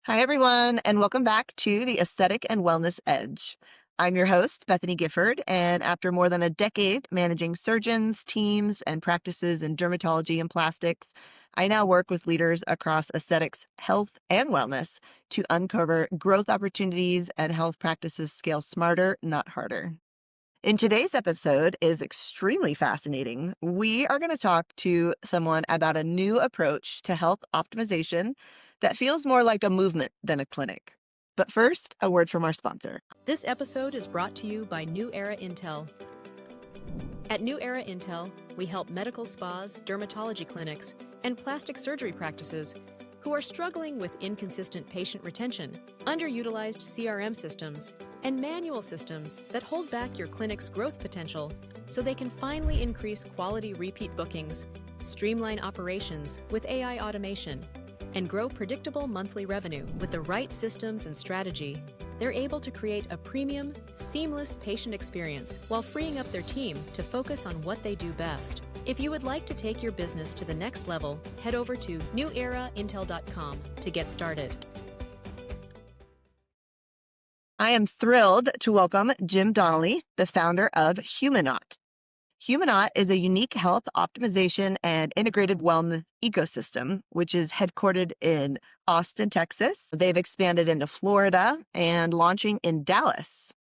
Hi, everyone, and welcome back to the Aesthetic and Wellness Edge. I'm your host, Bethany Gifford, and after more than a decade managing surgeons, teams, and practices in dermatology and plastics, I now work with leaders across aesthetics, health, and wellness to uncover growth opportunities and health practices scale smarter, not harder. In today's episode is extremely fascinating. We are going to talk to someone about a new approach to health optimization that feels more like a movement than a clinic. But first, a word from our sponsor. This episode is brought to you by New Era Intel. At New Era Intel, we help medical spas, dermatology clinics, and plastic surgery practices who are struggling with inconsistent patient retention, underutilized CRM systems, and manual systems that hold back your clinic's growth potential so they can finally increase quality repeat bookings, streamline operations with AI automation, and grow predictable monthly revenue with the right systems and strategy. They're able to create a premium, seamless patient experience while freeing up their team to focus on what they do best. If you would like to take your business to the next level, head over to neweraintel.com to get started. I am thrilled to welcome Jim Donnelly, the founder of Humanaut. Humanaut is a unique health optimization and integrated wellness ecosystem, which is headquartered in Austin, Texas. They've expanded into Florida and launching in Dallas.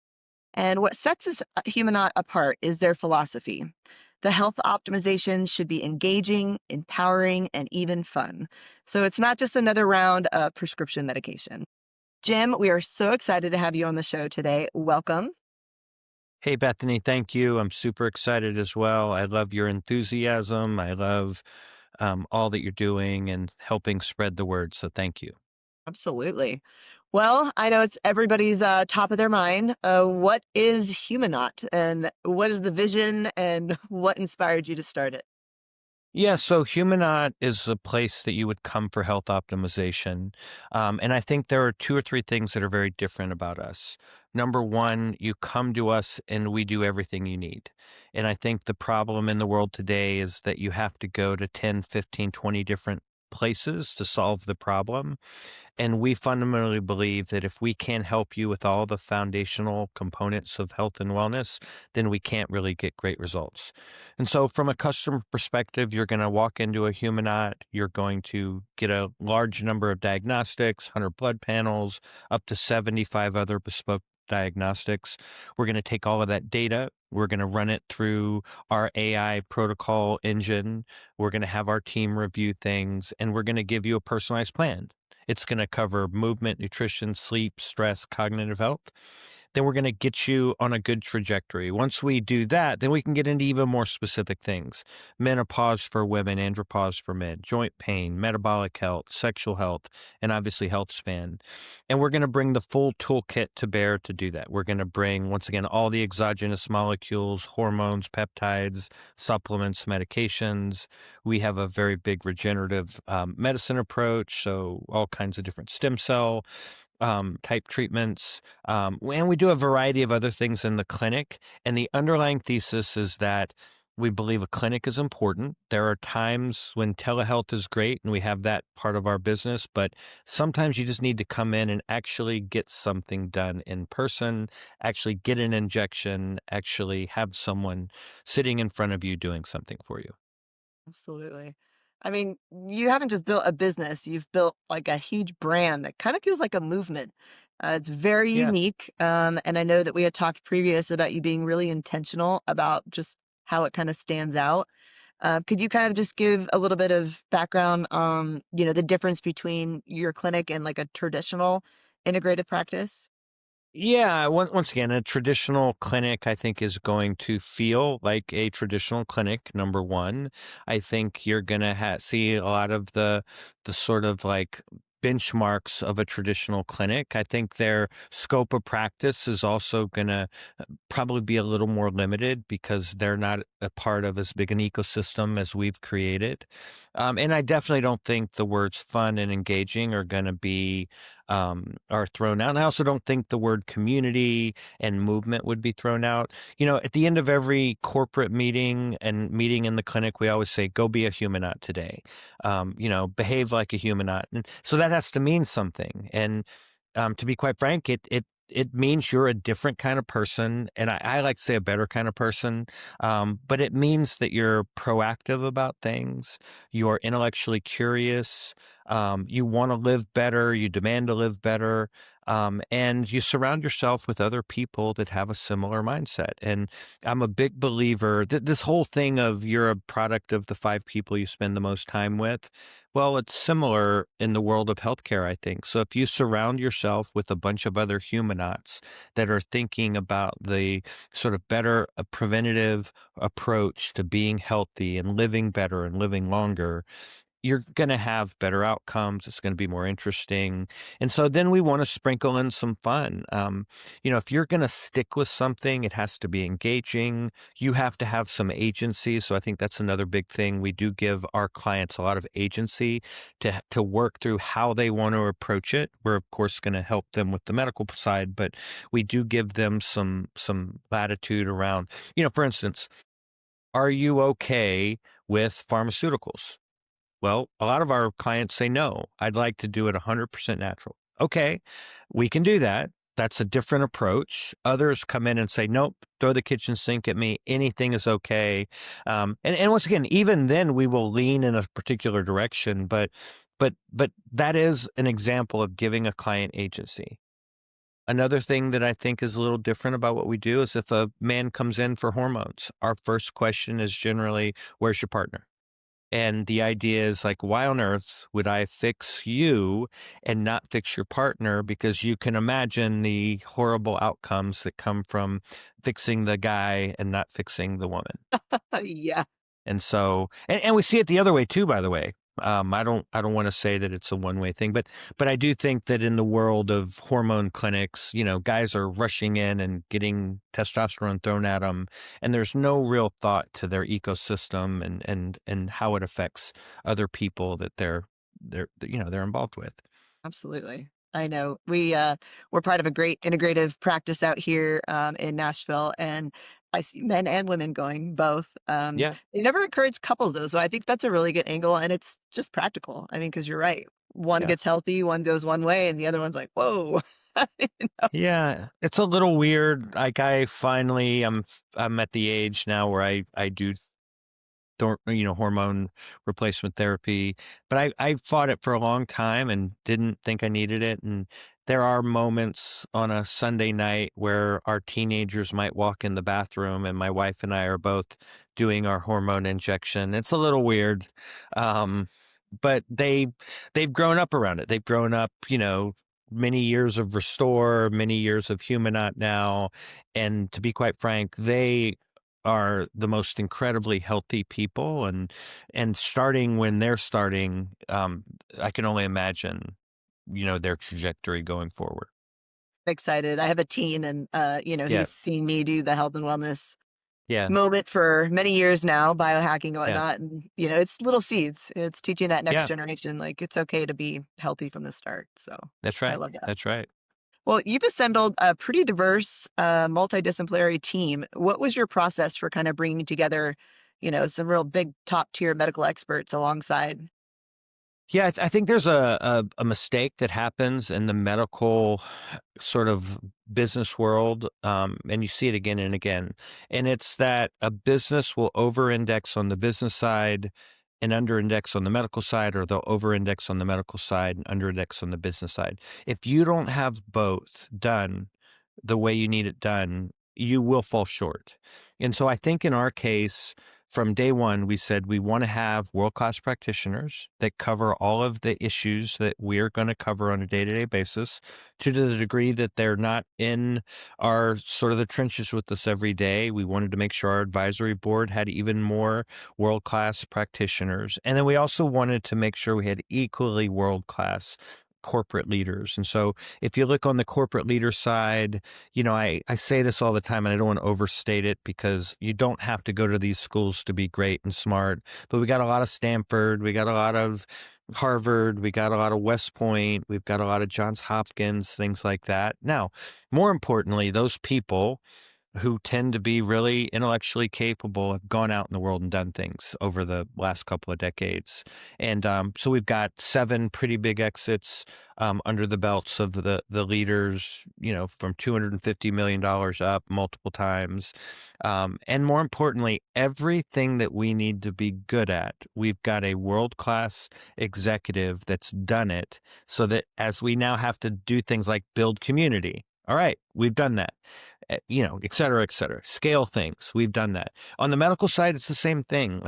And what sets Humanaut apart is their philosophy. The health optimization should be engaging, empowering, and even fun. So it's not just another round of prescription medication. Jim, we are so excited to have you on the show today. Welcome. Hey, Bethany, thank you. I'm super excited as well. I love your enthusiasm. I love all that you're doing and helping spread the word. So thank you. Absolutely. Well, I know it's everybody's top of their mind. What is Humanaut and what is the vision and what inspired you to start it? Yeah, so Humanaut is a place that you would come for health optimization. And I think there are two or three things that are very different about us. Number one, you come to us and we do everything you need. And I think the problem in the world today is that you have to go to 10, 15, 20 different places to solve the problem. And we fundamentally believe that if we can't help you with all the foundational components of health and wellness, then we can't really get great results. And so, from a customer perspective, you're going to walk into a Humanaut, you're going to get a large number of diagnostics, 100 blood panels, up to 75 other bespoke diagnostics. We're going to take all of that data. We're going to run it through our AI protocol engine. We're going to have our team review things, and we're going to give you a personalized plan. It's going to cover movement, nutrition, sleep, stress, cognitive health. Then we're going to get you on a good trajectory. Once we do that, then we can get into even more specific things. Menopause for women, andropause for men, joint pain, metabolic health, sexual health, and obviously health span. And we're going to bring the full toolkit to bear to do that. We're going to bring, once again, all the exogenous molecules, hormones, peptides, supplements, medications. We have a very big regenerative medicine approach, so all kinds of different stem cell type treatments. And we do a variety of other things in the clinic. And the underlying thesis is that we believe a clinic is important. There are times when telehealth is great and we have that part of our business, but sometimes you just need to come in and actually get something done in person, actually get an injection, actually have someone sitting in front of you doing something for you. Absolutely. I mean, you haven't just built a business, you've built like a huge brand that kind of feels like a movement. It's very Yeah. unique. And I know that we had talked previous about you being really intentional about just how it kind of stands out. Could you kind of just give a little bit of background on, the difference between your clinic and like a traditional integrative practice? Yeah, once again, a traditional clinic, I think, is going to feel like a traditional clinic. Number one, I think you're gonna see a lot of the sort of like benchmarks of a traditional clinic. I think their scope of practice is also gonna probably be a little more limited because they're not a part of as big an ecosystem as we've created. And I definitely don't think the words fun and engaging are going to be are thrown out. And I also don't think the word community and movement would be thrown out. At the end of every corporate meeting and meeting in the clinic, we always say, go be a humanot today. Behave like a humanot. And so that has to mean something. And to be quite frank, it means you're a different kind of person, and I like to say a better kind of person. But it means that you're proactive about things. You're intellectually curious. You want to live better. You demand to live better. And you surround yourself with other people that have a similar mindset. And I'm a big believer that this whole thing of you're a product of the 5 people you spend the most time with. Well, it's similar in the world of healthcare, I think. So if you surround yourself with a bunch of other humanauts that are thinking about the sort of better preventative approach to being healthy and living better and living longer, you're going to have better outcomes. It's going to be more interesting. And so then we want to sprinkle in some fun. If you're going to stick with something, it has to be engaging. You have to have some agency. So I think that's another big thing. We do give our clients a lot of agency to work through how they want to approach it. We're, of course, going to help them with the medical side, but we do give them some latitude around, for instance, are you okay with pharmaceuticals? Well, a lot of our clients say, no, I'd like to do it 100% natural. Okay, we can do that. That's a different approach. Others come in and say, nope, throw the kitchen sink at me. Anything is okay. And once again, even then we will lean in a particular direction, but that is an example of giving a client agency. Another thing that I think is a little different about what we do is if a man comes in for hormones, our first question is generally, where's your partner? And the idea is like, why on earth would I fix you and not fix your partner? Because you can imagine the horrible outcomes that come from fixing the guy and not fixing the woman. Yeah, And so, and we see it the other way too, by the way. I don't want to say that it's a one-way thing, but I do think that in the world of hormone clinics, guys are rushing in and getting testosterone thrown at them, and there's no real thought to their ecosystem and how it affects other people that they're involved with. absolutely. I know. We're part of a great integrative practice out here in Nashville, and I see men and women going both. Yeah, They never encourage couples though, so I think that's a really good angle, and it's just practical. I mean, because you're right. One yeah. gets healthy, one goes one way, and the other one's like, "Whoa." You know? Yeah, it's a little weird. Like I'm at the age now where I do hormone replacement therapy. But I fought it for a long time and didn't think I needed it. And there are moments on a Sunday night where our teenagers might walk in the bathroom and my wife and I are both doing our hormone injection. It's a little weird. But they've grown up around it. They've grown up, many years of Restore, many years of Humanaut now. And to be quite frank, they are the most incredibly healthy people, and starting when they're starting, I can only imagine, their trajectory going forward. Excited. I have a teen, and Yeah, he's seen me do the health and wellness yeah, moment for many years now, biohacking and yeah, whatnot. And it's little seeds. It's teaching that next yeah. generation like it's okay to be healthy from the start. So That's I right. love that. That's right. Well, you've assembled a pretty diverse, multidisciplinary team. What was your process for kind of bringing together, some real big top tier medical experts alongside? Yeah, I think there's a mistake that happens in the medical sort of business world, and you see it again and again. And it's that a business will over-index on the business side and under-index on the medical side, or they'll over-index on the medical side and under-index on the business side. If you don't have both done the way you need it done, you will fall short. And so I think in our case, from day one, we said we want to have world-class practitioners that cover all of the issues that we're going to cover on a day-to-day basis, to the degree that they're not in our sort of the trenches with us every day. We wanted to make sure our advisory board had even more world-class practitioners. And then we also wanted to make sure we had equally world-class corporate leaders. And so if you look on the corporate leader side, I say this all the time and I don't want to overstate it because you don't have to go to these schools to be great and smart, but we got a lot of Stanford, we got a lot of Harvard, we got a lot of West Point, we've got a lot of Johns Hopkins, things like that. Now, more importantly, those people who tend to be really intellectually capable have gone out in the world and done things over the last couple of decades. And so we've got 7 pretty big exits under the belts of the leaders, from $250 million up multiple times. And more importantly, everything that we need to be good at, we've got a world-class executive that's done it so that as we now have to do things like build community, all right, we've done that. Et cetera, et cetera. Scale things. We've done that. On the medical side, it's the same thing.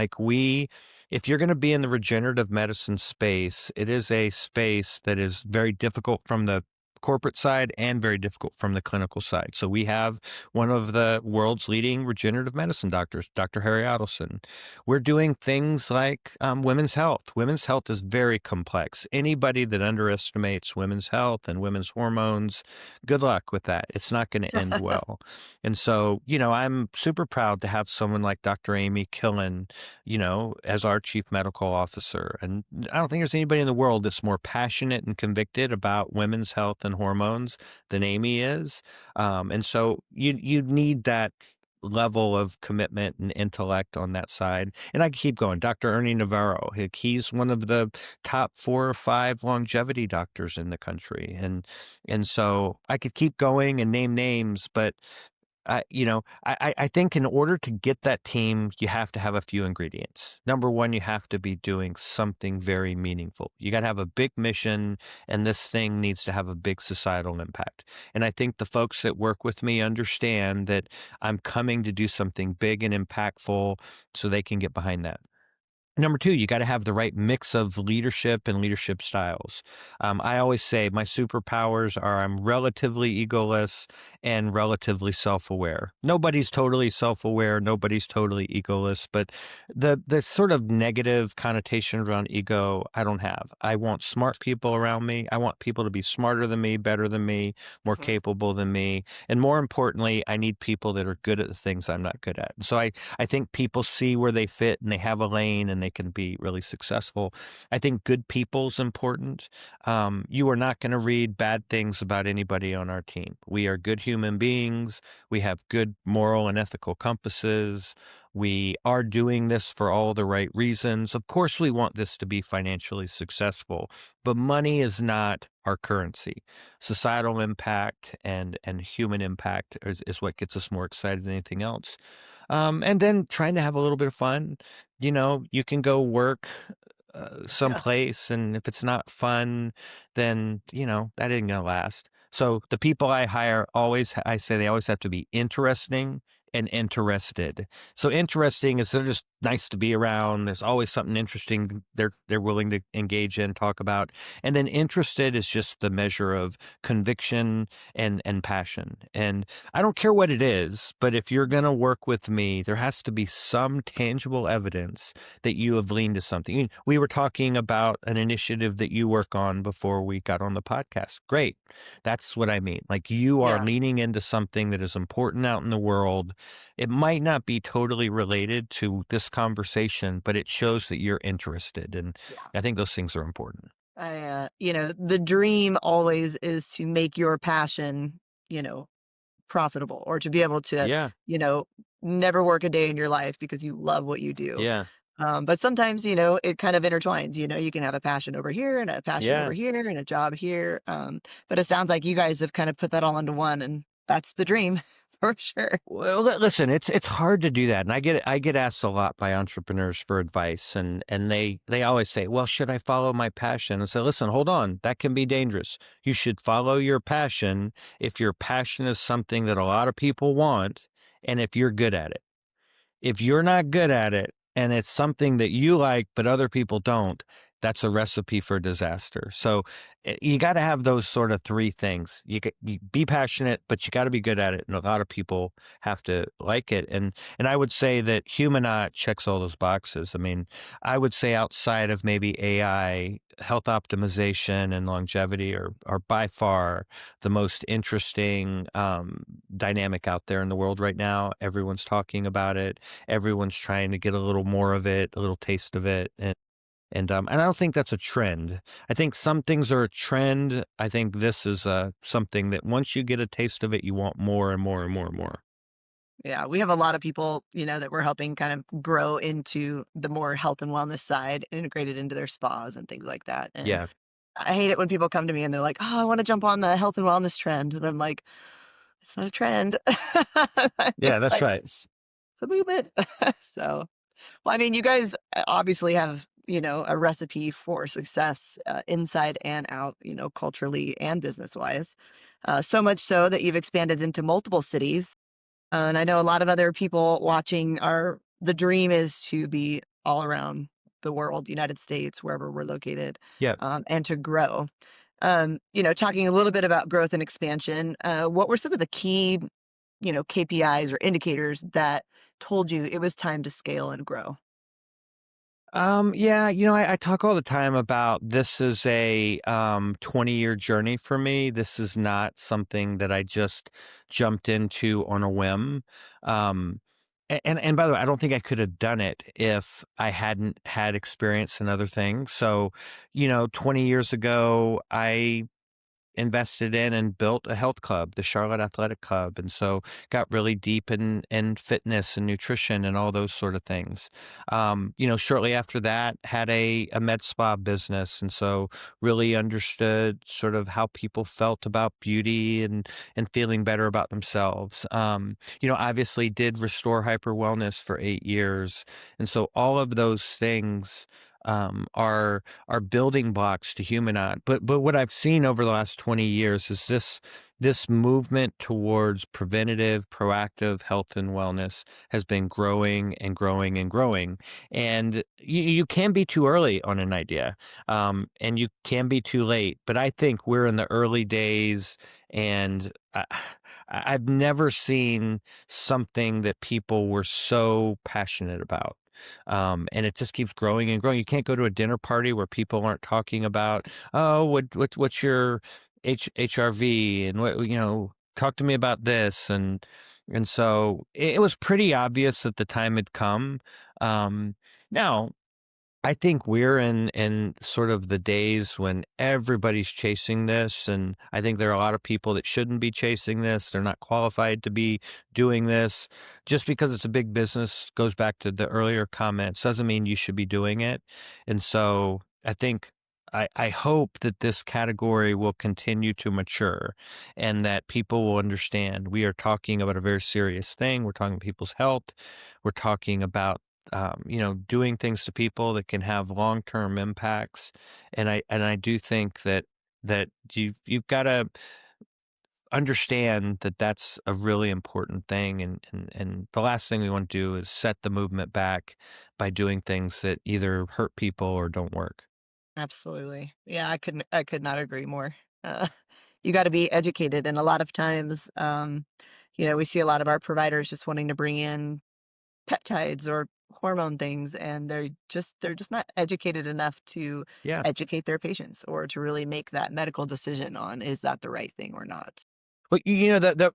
If you're going to be in the regenerative medicine space, it is a space that is very difficult from the corporate side and very difficult from the clinical side. So we have one of the world's leading regenerative medicine doctors, Dr. Harry Adelson. We're doing things like women's health. Women's health is very complex. Anybody that underestimates women's health and women's hormones, good luck with that. It's not going to end well. And so, I'm super proud to have someone like Dr. Amy Killen, as our chief medical officer. And I don't think there's anybody in the world that's more passionate and convicted about women's health and hormones than Amy is. And so you need that level of commitment and intellect on that side. And I keep going. Dr. Ernie Navarro, he's one of the top 4 or 5 longevity doctors in the country. And so I could keep going and name names, but I think in order to get that team, you have to have a few ingredients. Number one, you have to be doing something very meaningful. You got to have a big mission, and this thing needs to have a big societal impact. And I think the folks that work with me understand that I'm coming to do something big and impactful so they can get behind that. Number 2, you got to have the right mix of leadership and leadership styles. I always say my superpowers are I'm relatively egoless and relatively self-aware. Nobody's totally self-aware. Nobody's totally egoless, but the sort of negative connotation around ego, I don't have. I want smart people around me. I want people to be smarter than me, better than me, more Mhm. capable than me. And more importantly, I need people that are good at the things I'm not good at. So I think people see where they fit and they have a lane and they can be really successful. I think good people's important. You are not going to read bad things about anybody on our team. We are good human beings. We have good moral and ethical compasses. We are doing this for all the right reasons. Of course, we want this to be financially successful, but money is not our currency. Societal impact and human impact is what gets us more excited than anything else. And then trying to have a little bit of fun. You can go work Yeah. someplace, and if it's not fun, then, that isn't going to last. So the people I hire I say they always have to be interesting and interested. So interesting is they're just nice to be around. There's always something interesting they're willing to engage in, talk about. And then interested is just the measure of conviction and passion. And I don't care what it is, but if you're going to work with me, there has to be some tangible evidence that you have leaned to something. We were talking about an initiative that you work on before we got on the podcast. Great. That's what I mean. Like you are Yeah. leaning into something that is important out in the world. It might not be totally related to this conversation, but it shows that you're interested. And Yeah. I think those things are important. The dream always is to make your passion, profitable, or to be able to, Yeah. you know, never work a day in your life because you love what you do. Yeah. But sometimes, it kind of intertwines. You can have a passion over here and a passion over Yeah. here and a job here. But it sounds like you guys have kind of put that all into one, and that's the dream for sure. Well, listen, it's hard to do that, and I get asked a lot by entrepreneurs for advice, and they always say, "Well, should I follow my passion?" And say, "Listen, hold on, that can be dangerous. You should follow your passion if your passion is something that a lot of people want, and if you're good at it. If you're not good at it, and it's something that you like but other people don't, that's a recipe for disaster. So you got to have those sort of three things. You be passionate, but you got to be good at it, and a lot of people have to like it. And I would say that Humanaut checks all those boxes. I mean, I would say outside of maybe AI, health optimization and longevity are by far the most interesting dynamic out there in the world right now. Everyone's talking about it. Everyone's trying to get a little more of it, a little taste of it, and I don't think that's a trend. I think some things are a trend. I think this is something that once you get a taste of it, you want more and more and more and more. Yeah, we have a lot of people, that we're helping kind of grow into the more health and wellness side, integrated into their spas and things like that. And Yeah, I hate it when people come to me and they're like, "Oh, I want to jump on the health and wellness trend." And I'm like, "It's not a trend." yeah, It's that's like right. it's a movement. So, well, I mean, you guys obviously have, a recipe for success inside and out, culturally and business wise. So much so that you've expanded into multiple cities. And I know a lot of other people watching are the dream is to be all around the world, United States, wherever we're located, Yeah. and to grow. Talking a little bit about growth and expansion, what were some of the key, KPIs or indicators that told you it was time to scale and grow? Yeah, I talk all the time about this is a 20-year journey for me. This is not something that I just jumped into on a whim. Um, and by the way, I don't think I could have done it if I hadn't had experience in other things. So, 20 years ago, I invested in and built a health club, the Charlotte Athletic Club, and so got really deep in fitness and nutrition and all those sort of things. Shortly after that, had a med spa business, and so really understood sort of how people felt about beauty and feeling better about themselves. Obviously did restore hyper wellness for 8 years, and so all of those things are building blocks to Humanaut. But what I've seen over the last 20 years is this movement towards preventative, proactive health and wellness has been growing and growing and growing. And you can be too early on an idea, and you can be too late. But I think we're in the early days, and I've never seen something that people were so passionate about. And it just keeps growing and growing. You can't go to a dinner party where people aren't talking about, oh, what's your HRV and talk to me about this. And so it was pretty obvious that the time had come. Now I think we're in sort of the days when everybody's chasing this, and I think there are a lot of people that shouldn't be chasing this. They're not qualified to be doing this. Just because it's a big business, goes back to the earlier comments, doesn't mean you should be doing it. And so I think I hope that this category will continue to mature and that people will understand we are talking about a very serious thing. We're talking people's health. We're talking about doing things to people that can have long-term impacts. And I do think that you've got to understand that that's a really important thing. And the last thing we want to do is set the movement back by doing things that either hurt people or don't work. Absolutely. Yeah, I could not agree more. Uh, you got to be educated, and a lot of times, we see a lot of our providers just wanting to bring in peptides or hormone things, and they're just not educated enough to Yeah. educate their patients or to really make that medical decision on is that the right thing or not. Well, the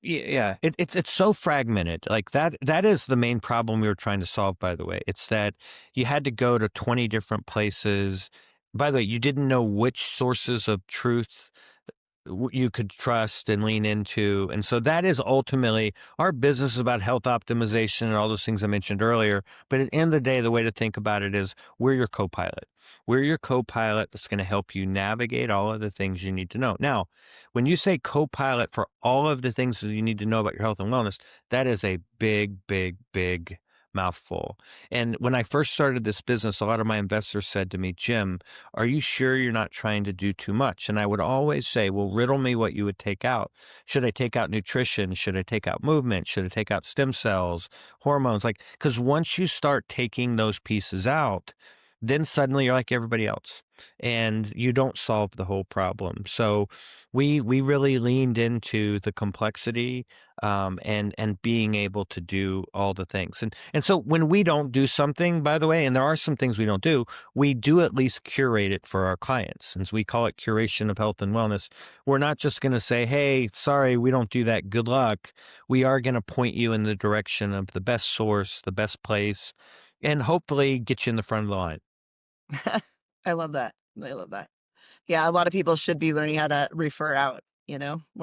yeah, it's so fragmented. Like that is the main problem we were trying to solve, by the way. It's that you had to go to 20 different places. By the way, you didn't know which sources of truth you could trust and lean into. And so that is ultimately our business is about health optimization and all those things I mentioned earlier. But at the end of the day, the way to think about it is we're your co-pilot. We're your co-pilot that's going to help you navigate all of the things you need to know. Now, when you say co-pilot for all of the things that you need to know about your health and wellness, that is a big, big, big mouthful. And when I first started this business, a lot of my investors said to me, Jim, are you sure you're not trying to do too much? And I would always say, well, riddle me what you would take out. Should I take out nutrition? Should I take out movement? Should I take out stem cells, hormones? Like, because once you start taking those pieces out, then suddenly you're like everybody else and you don't solve the whole problem. So we really leaned into the complexity, and being able to do all the things. And so when we don't do something, by the way, and there are some things we do at least curate it for our clients. Since we call it curation of health and wellness, we're not just going to say, hey, sorry, we don't do that. Good luck. We are going to point you in the direction of the best source, the best place, and hopefully get you in the front of the line. I love that. I love that. Yeah, a lot of people should be learning how to refer out, We're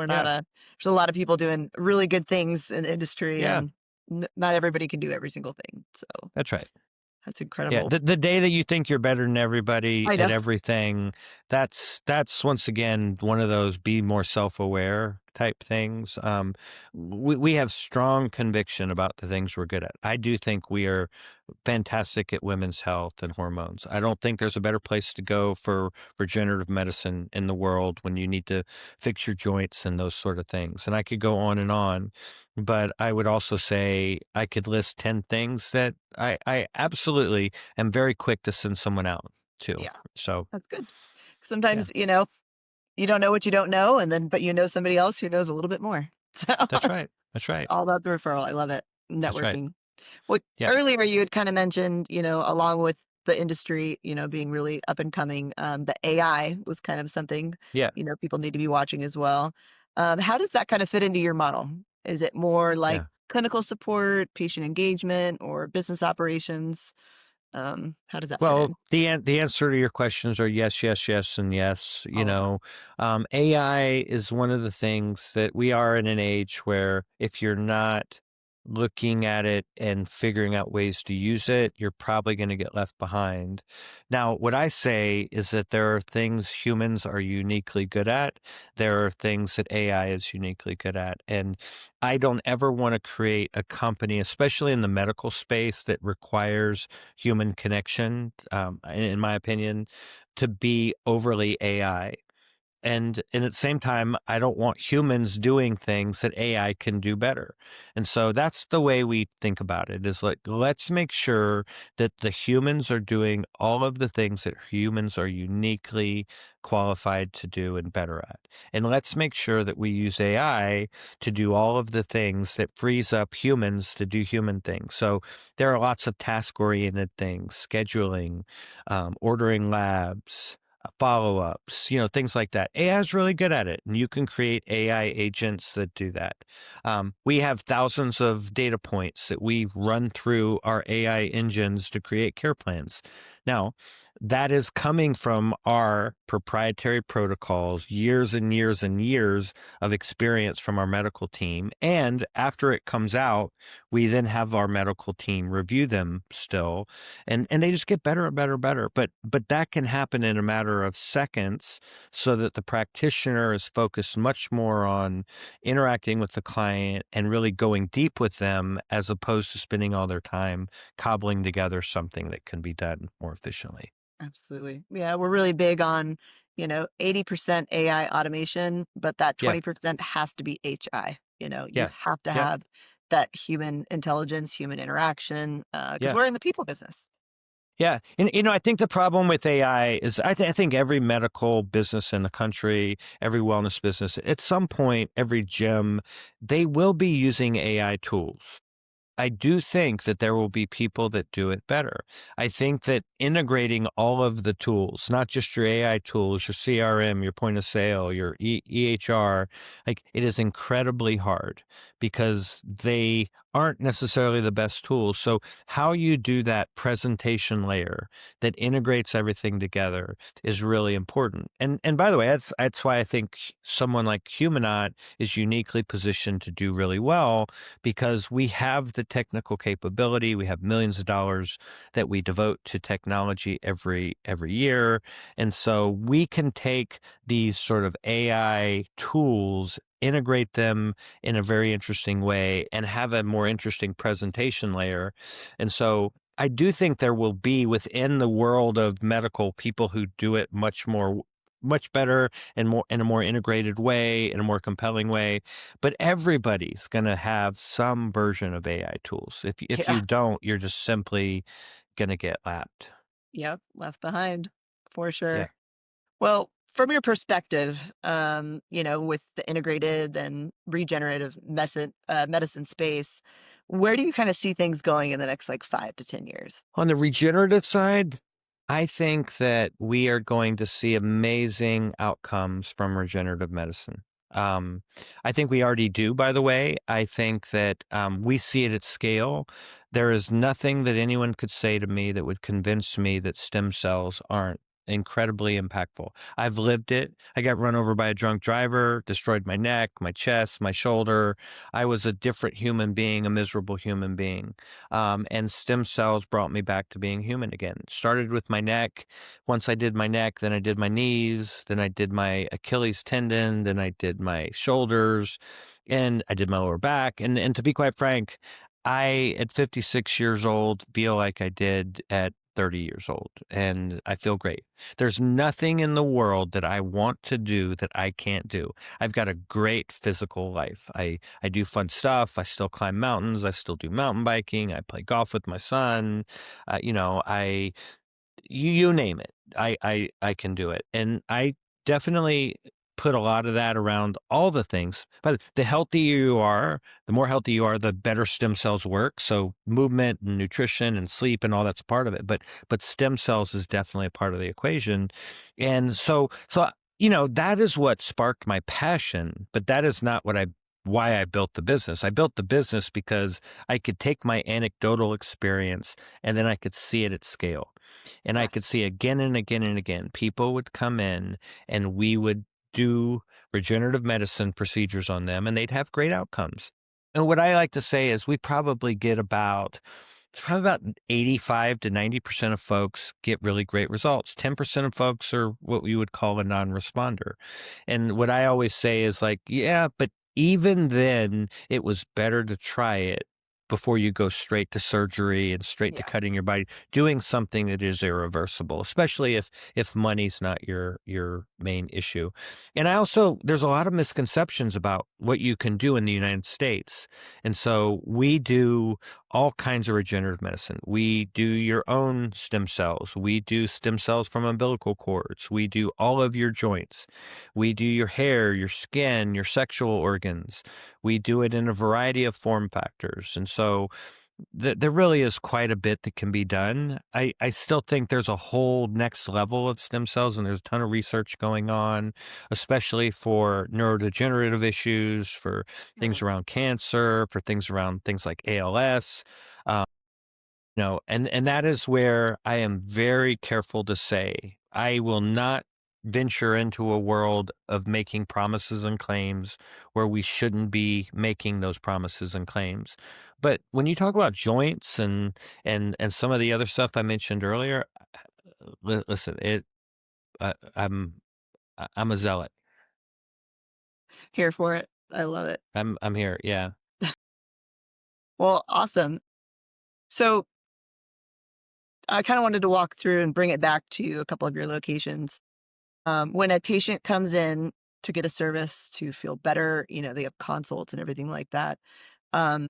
not Yeah, there's a lot of people doing really good things in the industry, yeah, and not everybody can do every single thing. So that's right. that's Yeah, incredible. the day that you think you're better than everybody I at know. everything, that's once again one of those be more self-aware type things. We have strong conviction about the things we're good at. I do think we are fantastic at women's health and hormones. I don't think there's a better place to go for regenerative medicine in the world when you need to fix your joints and those sort of things. And I could go on, but I would also say I could list 10 things that I absolutely am very quick to send someone out to. Yeah, So, that's good. yeah, Sometimes, you don't know what you don't know, and then but you know somebody else who knows a little bit more. So that's right. That's it's right. all about the referral. I love it. That's right. Networking. Well, Yeah. earlier you had kind of mentioned, along with the industry, being really up and coming, the AI was kind of something, Yeah. people need to be watching as well. How does that kind of fit into your model? Is it more like Yeah. clinical support, patient engagement, or business operations? How does that fit Well, in? the answer to your questions are yes, yes, yes, and yes. All of them. AI is one of the things that we are in an age where if you're not looking at it and figuring out ways to use it, you're probably going to get left behind. Now, what I say is that there are things humans are uniquely good at. There are things that AI is uniquely good at. And I don't ever want to create a company, especially in the medical space, that requires human connection, in my opinion, to be overly AI. And at the same time, I don't want humans doing things that AI can do better. And so that's the way we think about it is like, let's make sure that the humans are doing all of the things that humans are uniquely qualified to do and better at. And let's make sure that we use AI to do all of the things that frees up humans to do human things. So there are lots of task oriented things, scheduling, ordering labs, follow-ups, things like that. AI is really good at it, and you can create AI agents that do that. We have thousands of data points that we run through our AI engines to create care plans. Now, that is coming from our proprietary protocols, years and years and years of experience from our medical team. And after it comes out, we then have our medical team review them still, and they just get better and better and better. But that can happen in a matter of seconds, so that the practitioner is focused much more on interacting with the client and really going deep with them, as opposed to spending all their time cobbling together something that can be done more efficiently. Absolutely. Yeah, we're really big on, 80% AI automation, but that Yeah, 20% has to be HI. You yeah, have to yep, have that human intelligence, human interaction, because yeah. we're in the people business. Yeah, and I think the problem with AI is I think every medical business in the country, every wellness business, at some point, every gym, they will be using AI tools. I do think that there will be people that do it better. I think that integrating all of the tools, not just your AI tools, your CRM, your point of sale, your EHR, like it is incredibly hard because they aren't necessarily the best tools. So how you do that presentation layer that integrates everything together is really important. And by the way, that's why I think someone like Humanaut is uniquely positioned to do really well, because we have the technical capability. We have millions of dollars that we devote to technology every year. And so we can take these sort of AI tools, integrate them in a very interesting way, and have a more interesting presentation layer. And so I do think there will be within the world of medical people who do it much better and more in a more integrated way, in a more compelling way. But everybody's going to have some version of AI tools. If Yeah, you don't, you're just simply going to get lapped. Yep, left behind for Yeah. sure. Well, from your perspective, with the integrated and regenerative medicine space, where do you kind of see things going in the next like 5 to 10 years? On the regenerative side, I think that we are going to see amazing outcomes from regenerative medicine. Um, I think we already do, by the way. I think that we see it at scale. There is nothing that anyone could say to me that would convince me that stem cells aren't incredibly impactful. I've lived it. I got run over by a drunk driver, destroyed my neck, my chest, my shoulder. I was a different human being, a miserable human being. And stem cells brought me back to being human again. Started with my neck. Once I did my neck, then I did my knees, then I did my Achilles tendon, then I did my shoulders, and I did my lower back. And to be quite frank, I, at 56 years old, feel like I did at 30 years old, and I feel great. There's nothing in the world that I want to do that I can't do. I've got a great physical life. I do fun stuff. I still climb mountains. I still do mountain biking. I play golf with my son. I you name it. I can do it. And I definitely put a lot of that around all the things. But the healthier you are, the more healthy you are, the better stem cells work. So movement and nutrition and sleep and all that's part of it. But stem cells is definitely a part of the equation. And so that is what sparked my passion, but that is not why I built the business. I built the business because I could take my anecdotal experience and then I could see it at scale. And I Yeah. could see again and again and again, people would come in and we would do regenerative medicine procedures on them and they'd have great outcomes. And what I like to say is we probably get it's probably about 85 to 90% of folks get really great results. 10% of folks are what we would call a non-responder. And what I always say is like, yeah, but even then it was better to try it before you go straight to surgery and straight to Yeah. cutting your body, doing something that is irreversible, especially if money's not your main issue. And there's a lot of misconceptions about what you can do in the United States. And so we do all kinds of regenerative medicine. We do your own stem cells. We do stem cells from umbilical cords. We do all of your joints. We do your hair, your skin, your sexual organs. We do it in a variety of form factors. And so there really is quite a bit that can be done. I still think there's a whole next level of stem cells, and there's a ton of research going on, especially for neurodegenerative issues, for things Mhm. around cancer, for things around things like ALS. And that is where I am very careful to say I will not venture into a world of making promises and claims where we shouldn't be making those promises and claims. But when you talk about joints and some of the other stuff I mentioned earlier, listen, I, I'm I'm a zealot. Here for it. I love it. I'm here. Yeah. Well, awesome. So I kind of wanted to walk through and bring it back to a couple of your locations. When a patient comes in to get a service to feel better, they have consults and everything like that. Um,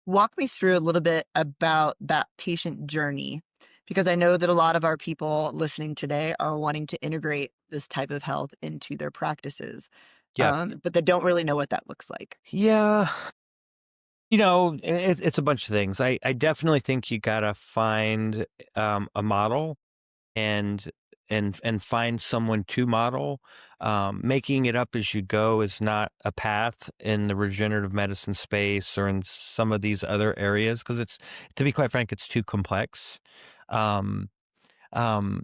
Walk me through a little bit about that patient journey, because I know that a lot of our people listening today are wanting to integrate this type of health into their practices, Yeah. but they don't really know what that looks like. Yeah. It's a bunch of things. I definitely think you gotta find a model and and find someone to model. Making it up as you go is not a path in the regenerative medicine space or in some of these other areas because to be quite frank, it's too complex. Um,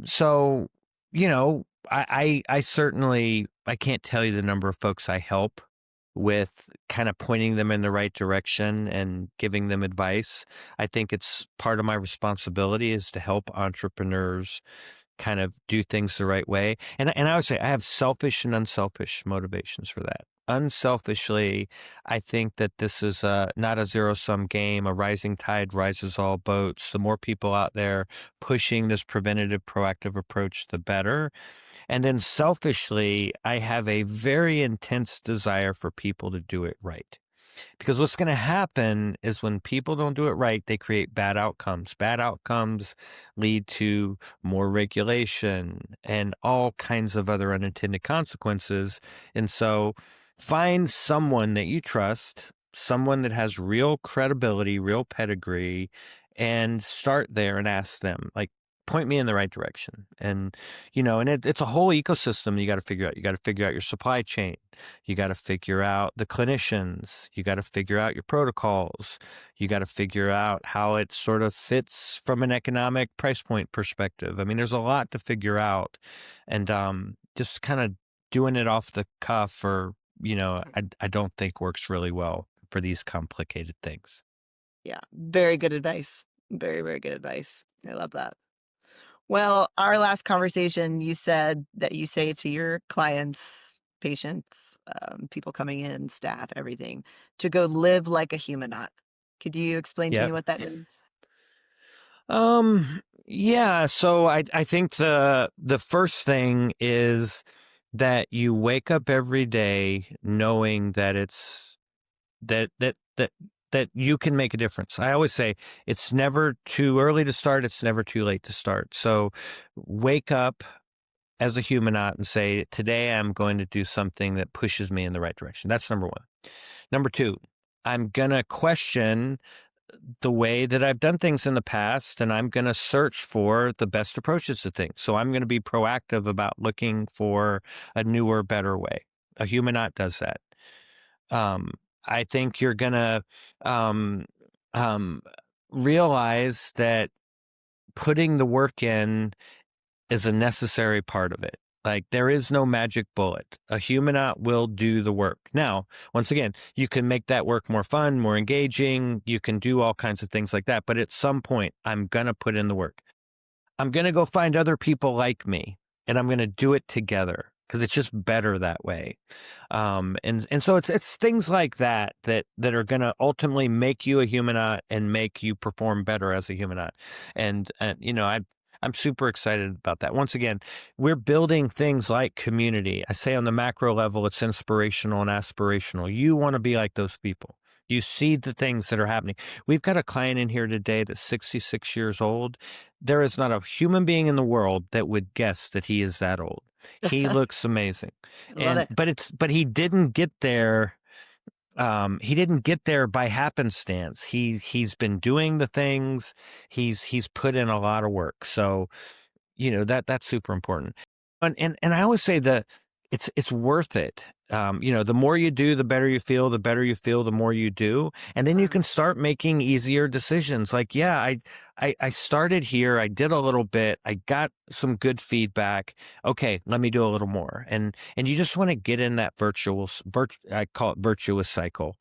so I certainly I can't tell you the number of folks I help with kind of pointing them in the right direction and giving them advice. I think it's part of my responsibility is to help entrepreneurs kind of do things the right way. And I would say I have selfish and unselfish motivations for that. Unselfishly, I think that this is not a zero sum game. A rising tide rises all boats. The more people out there pushing this preventative, proactive approach, the better. And then selfishly, I have a very intense desire for people to do it right. Because what's going to happen is when people don't do it right, they create bad outcomes. Bad outcomes lead to more regulation and all kinds of other unintended consequences. And so find someone that you trust, someone that has real credibility, real pedigree, and start there and ask them, like, point me in the right direction. And, it's a whole ecosystem you got to figure out. You got to figure out your supply chain. You got to figure out the clinicians. You got to figure out your protocols. You got to figure out how it sort of fits from an economic price point perspective. I mean, there's a lot to figure out. And just kind of doing it off the cuff I don't think works really well for these complicated things. Yeah, very good advice. Very, very good advice. I love that. Well, our last conversation, you said that you say to your clients, patients, people coming in, staff, everything, to go live like a humanaut. Could you explain to me Yep. what that means? Yeah, so I think the first thing is that you wake up every day knowing that it's that that that that you can make a difference. I always say it's never too early to start, it's never too late to start. So wake up as a humanaut and say, today I'm going to do something that pushes me in the right direction. That's number one. Number two, I'm gonna question the way that I've done things in the past, and I'm going to search for the best approaches to things. So I'm going to be proactive about looking for a newer, better way. A humanot does that. I think you're going to um, um, realize that putting the work in is a necessary part of it. Like, there is no magic bullet. A humanot will do the work. Now, once again, you can make that work more fun, more engaging. You can do all kinds of things like that. But at some point, I'm going to put in the work. I'm going to go find other people like me, and I'm going to do it together because it's just better that way. And so it's things like that are going to ultimately make you a humanot and make you perform better as a humanot. And I'm super excited about that. Once again, we're building things like community. I say on the macro level, it's inspirational and aspirational. You want to be like those people. You see the things that are happening. We've got a client in here today that's 66 years old. There is not a human being in the world that would guess that he is that old. He looks amazing. Love it. But he didn't get there. He didn't get there by happenstance. He's been doing the things. He's put in a lot of work. So, that's super important. And I always say that it's worth it. The more you do, the better you feel. The better you feel, the more you do, and then you can start making easier decisions. Like, yeah, I started here. I did a little bit. I got some good feedback. Okay, let me do a little more. And you just want to get in that I call it virtuous cycle.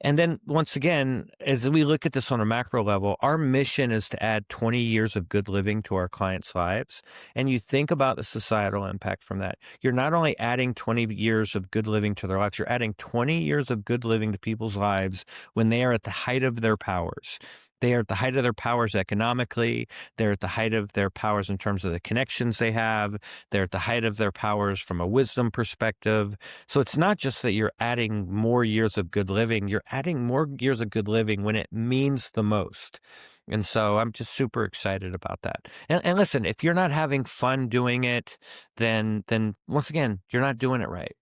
And then once again, as we look at this on a macro level, our mission is to add 20 years of good living to our clients' lives. And you think about the societal impact from that. You're not only adding 20 years of good living to their lives, you're adding 20 years of good living to people's lives when they are at the height of their powers. They are at the height of their powers economically. They're at the height of their powers in terms of the connections they have. They're at the height of their powers from a wisdom perspective. So it's not just that you're adding more years of good living, you're adding more years of good living when it means the most. And so I'm just super excited about that. And listen, if you're not having fun doing it, then once again, you're not doing it right.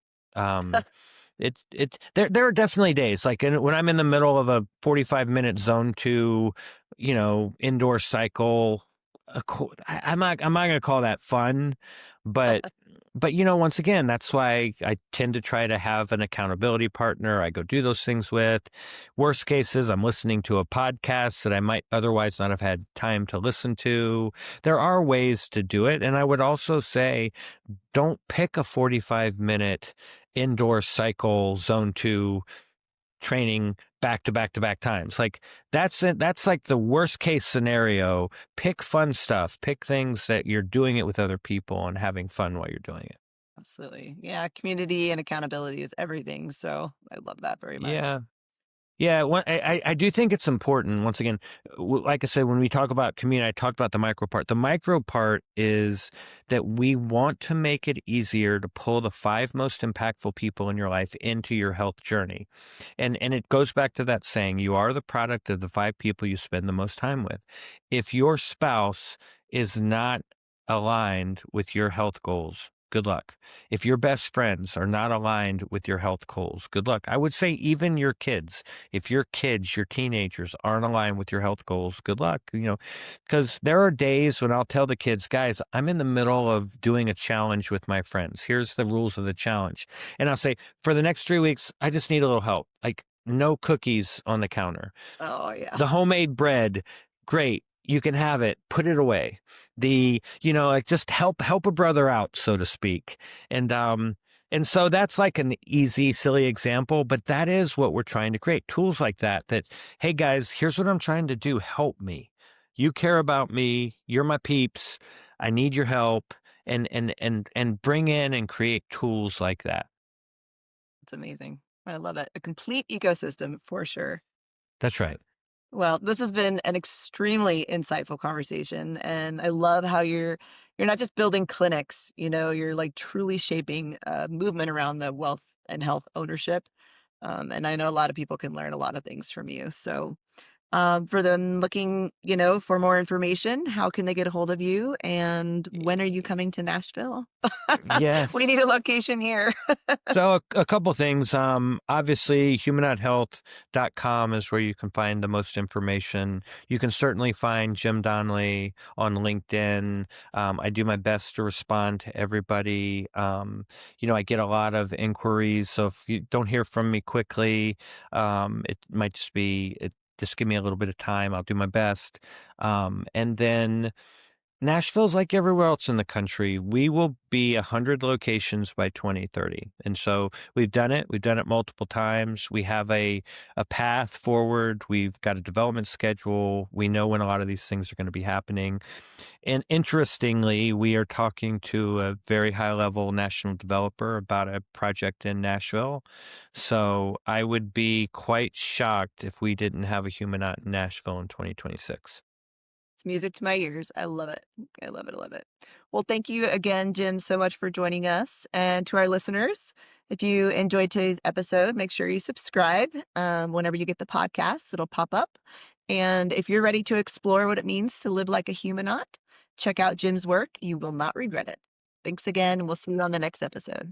There are definitely days like when I'm in the middle of a 45-minute zone 2, indoor cycle. I'm not going to call that fun, but once again, that's why I tend to try to have an accountability partner I go do those things with. Worst cases, I'm listening to a podcast that I might otherwise not have had time to listen to. There are ways to do it. And I would also say, don't pick a 45-minute indoor cycle zone 2 training back to back to back times. Like that's it. That's like the worst case scenario. Pick fun stuff. Pick things that you're doing it with other people and having fun while you're doing it. Absolutely. Yeah, community and accountability is everything. So I love that very much. Yeah. Yeah, I do think it's important. Once again, like I said, when we talk about community, I talked about the micro part. The micro part is that we want to make it easier to pull the 5 most impactful people in your life into your health journey. And it goes back to that saying, you are the product of the 5 people you spend the most time with. If your spouse is not aligned with your health goals, good luck. If your best friends are not aligned with your health goals, good luck. I would say even your kids, if your kids, your teenagers aren't aligned with your health goals, good luck, because there are days when I'll tell the kids, guys, I'm in the middle of doing a challenge with my friends. Here's the rules of the challenge. And I'll say, for the next 3 weeks, I just need a little help. Like no cookies on the counter. Oh, yeah. The homemade bread, great. You can have it, put it away. Like just help a brother out, so to speak. And so that's like an easy, silly example, but that is what we're trying to create. Tools like that, hey guys, here's what I'm trying to do. Help me. You care about me. You're my peeps. I need your help. And bring in and create tools like that. It's amazing. I love it. A complete ecosystem for sure. That's right. Well, this has been an extremely insightful conversation, and I love how you're not just building clinics, you're like truly shaping a movement around the wealth and health ownership. And I know a lot of people can learn a lot of things from you. So, for them looking, for more information, how can they get a hold of you? And when are you coming to Nashville? We Yes. need a location here. So a couple things. Obviously, humanouthealth.com is where you can find the most information. You can certainly find Jim Donnelly on LinkedIn. I do my best to respond to everybody. I get a lot of inquiries. So if you don't hear from me quickly, it might just be, just give me a little bit of time. I'll do my best. And then Nashville's like everywhere else in the country. We will be 100 locations by 2030. And so we've done it. We've done it multiple times. We have a path forward. We've got a development schedule. We know when a lot of these things are going to be happening. And interestingly, we are talking to a very high level national developer about a project in Nashville. So I would be quite shocked if we didn't have a Humanaut in Nashville in 2026. It's music to my ears. I love it. I love it. I love it. Well, thank you again, Jim, so much for joining us. And to our listeners, if you enjoyed today's episode, make sure you subscribe. Whenever you get the podcast, it'll pop up. And if you're ready to explore what it means to live like a humanaut, check out Jim's work. You will not regret it. Thanks again, and we'll see you on the next episode.